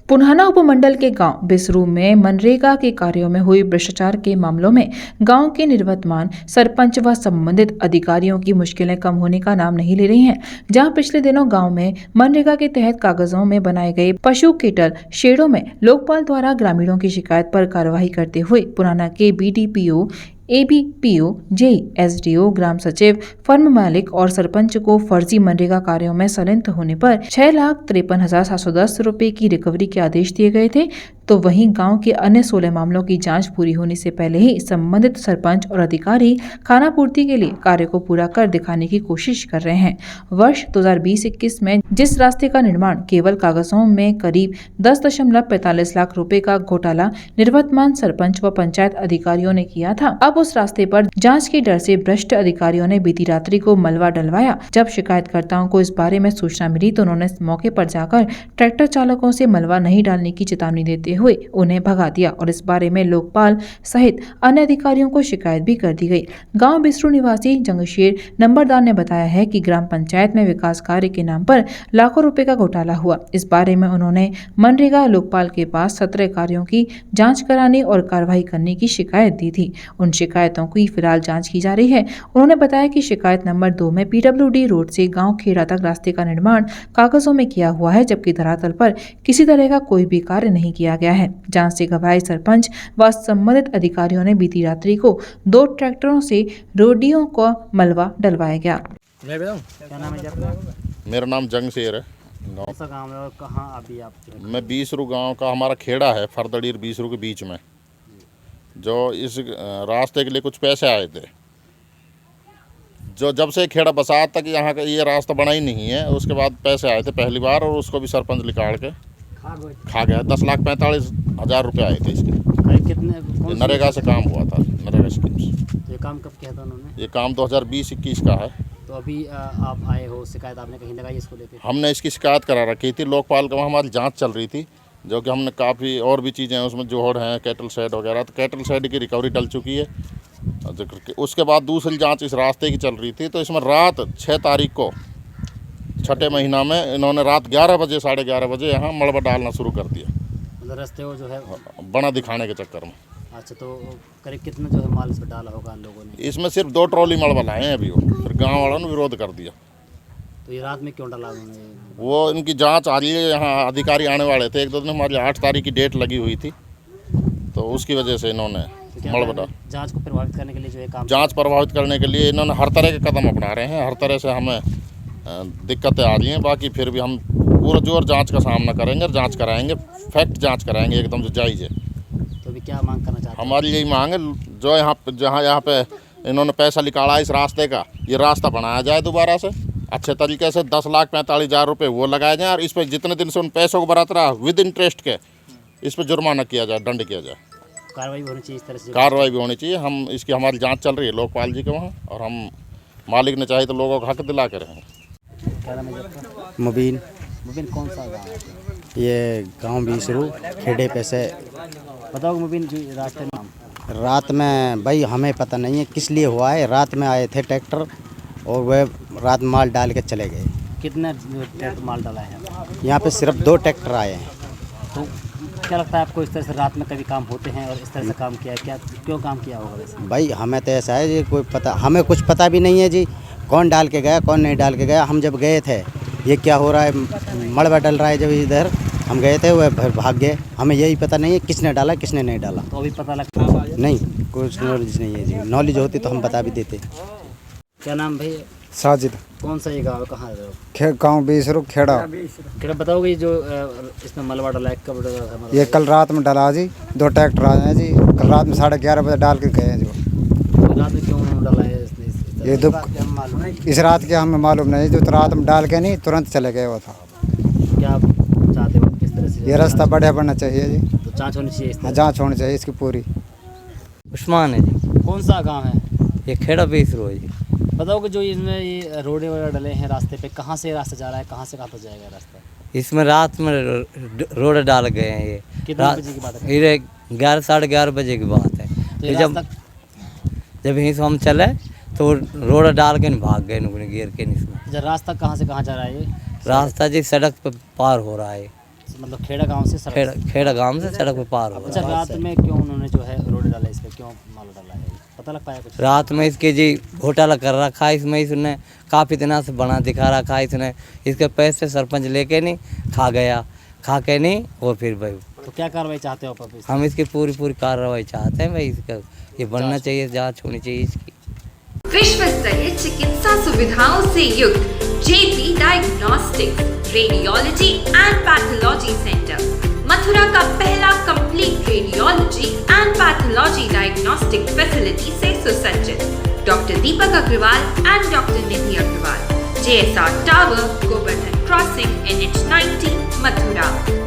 पुन्हाना उपमंडल के गांव बिसरू में मनरेगा के कार्यों में हुई भ्रष्टाचार के मामलों में गांव के निवर्तमान सरपंच व संबंधित अधिकारियों की मुश्किलें कम होने का नाम नहीं ले रही हैं। जहां पिछले दिनों गांव में मनरेगा के तहत कागजों में बनाए गए पशु केटल शेडों में लोकपाल द्वारा ग्रामीणों की शिकायत पर कार्रवाई करते हुए पुराना के BDPO, ABPO, जेई, SDO, ग्राम सचिव, फर्म मालिक और सरपंच को फर्जी मनरेगा कार्यों में संलिप्त होने पर 6,53,710 रुपए की रिकवरी के आदेश दिए गए थे। तो वहीं गांव के अन्य 16 मामलों की जांच पूरी होने से पहले ही संबंधित सरपंच और अधिकारी खानापूर्ति के लिए कार्य को पूरा कर दिखाने की कोशिश कर रहे हैं। वर्ष 2020-21 में जिस रास्ते का निर्माण केवल कागजों में करीब 10.45 लाख रुपए का घोटाला निवर्तमान सरपंच व पंचायत अधिकारियों ने किया था, अब उस रास्ते पर जांच के डर से भ्रष्ट अधिकारियों ने बीती रात्रि को मलबा डलवाया। जब शिकायतकर्ताओं को इस बारे में सूचना मिली तो उन्होंने मौके पर जाकर ट्रैक्टर चालकों से मलबा नहीं डालने की चेतावनी देते हुए उन्हें भगा दिया और इस बारे में लोकपाल सहित अन्य अधिकारियों को शिकायत भी कर दी गई। गांव बिसरू निवासी जंगशेर नंबरदार ने बताया है कि ग्राम पंचायत में विकास कार्य के नाम पर लाखों रुपए का घोटाला हुआ। इस बारे में उन्होंने मनरेगा लोकपाल के पास 17 कार्यों की जांच कराने और कार्रवाई करने की शिकायत दी थी। उन शिकायतों की फिलहाल जांच की जा रही है। उन्होंने बताया कि शिकायत नंबर 2 में PWD रोड से गांव खेड़ा तक रास्ते का निर्माण कागजों में किया हुआ है, जबकि धरातल पर किसी तरह का कोई भी कार्य नहीं किया गया है। जांच से घबराए सरपंच व संबंधित अधिकारियों ने बीती रात्रि को 2 ट्रैक्टरों से रोडियों को मलबा डलवाया गया। क्या नाम है जी आपका? मेरा नाम जंगशेर है। कौन सा गाँव है और कहाँ अभी आप? मैं बीसरू गांव का, हमारा खेड़ा है फरदड़ी और बीसरू के बीच में। जो इस रास्ते के लिए कुछ पैसे आए थे, जो जब से खेड़ा बसा तक यहाँ का ये रास्ता बना ही नहीं है, उसके बाद पैसे आए थे पहली बार और उसको भी सरपंच निकाल के खा गया। 10,45,000 रुपये आए थे इसके। कितने नरेगा से काम हुआ था, नरेगा स्कीम से। ये काम कब किया था उन्होंने? ये काम 2020-21 का है। तो अभी आप आए हो, शिकायत आपने कहीं लगाई इसको लेकर? हमने इसकी शिकायत करा रखी थी लोकपाल का, वहाँ हमारी जांच चल रही थी, जो कि हमने काफ़ी और भी चीज़ें हैं उसमें जोड़ हैं, कैटल शेड वगैरह। तो कैटल शेड की रिकवरी डल चुकी है। उसके बाद दूसरी जांच इस रास्ते की चल रही थी। तो इसमें रात 6 तारीख को 6ठे महीना में इन्होंने रात 11 बजे 11:30 बजे यहाँ मलबा डालना शुरू कर दिया, मतलब रास्ते को जो है बना दिखाने के चक्कर में। अच्छा, तो करीब कितना जो है माल इस पर डाला होगा इन लोगों ने? इसमें सिर्फ 2 ट्रॉली मलबा लाए हैं अभी वो, फिर गाँव वालों ने विरोध कर दिया। तो ये रात में क्यों डाला उन्होंने? वो इनकी जांच आ रही है, यहाँ अधिकारी आने वाले थे 1-2 दिन, हमारी 8 तारीख की डेट लगी हुई थी, तो उसकी वजह से इन्होंने मलबा डाला। जांच को प्रभावित करने के लिए जो है काम, जांच प्रभावित करने के लिए इन्होंने हर तरह के कदम अपना रहे हैं। हर तरह से हमें दिक्कतें आ रही हैं, बाकी फिर भी हम पूरा जोर जांच का सामना करेंगे और जांच कराएंगे, फैक्ट जांच कराएंगे एकदम जो जायज़ है। तो अभी क्या मांग करना चाहते हैं? हमारी यही मांग है, जो यहाँ पे इन्होंने पैसा निकाला इस रास्ते का, ये रास्ता बनाया जाए दोबारा से अच्छे तरीके से। 10,45,000 रुपये वो लगाए जाए और इस पर जितने दिन से उन पैसों को बरत रहा विद इंटरेस्ट के, इस पर जुर्माना किया जाए, दंड किया जाए, कार्रवाई भी होनी चाहिए इस तरह से? कार्रवाई भी होनी चाहिए। हम इसकी हमारी जांच चल रही है लोकपाल जी के वहाँ, और हम मालिक ने चाहे तो लोगों का हक दिला के रहेंगे। क्या नाम है आपका? मुबीन। मुबीन, कौन सा गाँव है? ये गांव बीसरू खेड़े पे से। बताओ मुबीन, जो रास्ते में रात में भाई हमें पता नहीं है किस लिए हुआ है। रात में आए थे ट्रैक्टर और वह रात माल डाल के चले गए। कितना ट्रैक्टर माल डाला है? यहाँ पे सिर्फ 2 ट्रैक्टर आए हैं। तो क्या लगता है आपको, इस तरह से रात में कभी काम होते हैं और इस तरह से काम किया है, क्या क्यों काम किया होगा वैसे? भाई हमें तो ऐसा है जी, कोई पता, हमें कुछ पता भी नहीं है जी, कौन डाल के गया कौन नहीं डाल के गया। हम जब गए थे ये क्या हो रहा है, मलबा डल रहा है, जब इधर हम गए थे वह भाग गए। हमें यही पता नहीं है किसने डाला किसने नहीं डाला। तो अभी पता लगता नहीं, कुछ नॉलेज नहीं है जी। नॉलेज होती तो हम बता भी देते। क्या नाम भाई? साजिद। कौन सा ये गाँव, कहाँ है? गाँव बीसरू खेड़ा। क्या बताओगे जो इसमें मलबा डाला है, कब डाला था मलबा? ये कल रात में डाला जी, 2 ट्रैक्टर आए हैं जी, कल रात में 11:30 बजे डाल के गए हैं जी। रात में क्यों डाला है इसने? ये दुख इस रात के हमें मालूम नहीं, जो रात में डाल के नहीं तुरंत चले गए वो था। क्या आप चाहते हो किस तरह से? ये रास्ता बढ़िया बनना चाहिए जी। तो जांच होनी चाहिए इस तरह? जाँच होनी चाहिए इसकी पूरी। उस्मान है जी। कौन सा गांव है? ये खेड़ा बीसरू है जी। बताओगे जो इसमें ये रोडे वगैरह डले हैं रास्ते पे, कहाँ से रास्ता जा रहा है, कहाँ से कहाँ तक जाएगा रास्ता? इसमें रात में रोड डाल गए हैं ये। कितने बजे की बात है? ये 11 साढ़े 11 बजे की बात है। तो ये ये जब यहीं से हम चले तो रोड डाल के नहीं भाग गए, नुकने गिर के नहीं। इसमें रास्ता कहाँ से कहाँ जा रहा है ये? रास्ता जी सड़क पर पार हो रहा है। मतलब खेड़ा गांव से सड़क खेड़ा गांव से सड़क पे पार हो अच्छा, रात में क्यों उन्होंने जो है रोड डाला, इसका क्यों माल डाला है, पता लग पाया कुछ? रात में इसके जी घोटाला कर रखा है इसमें, इसने काफ़ी दिनों से बना दिखा रखा है इसने, इसके पैसे सरपंच लेके नहीं खा के नहीं, और फिर भाई तो क्या कार्रवाई चाहते हो आप अब? हम इसकी पूरी कार्रवाई चाहते हैं भाई, इसका ये बनना चाहिए, जांच होनी चाहिए इसकी। विश्व स्तरीय चिकित्सा सुविधाओं से युक्त JP diagnostics radiology and pathology centre, Mathura का पहला complete radiology and pathology diagnostic facility से सुसज्जित। Doctor Deepak Agarwal and doctor Nidhi Agarwal, JSR tower, Govardhan crossing, NH 90, Mathura.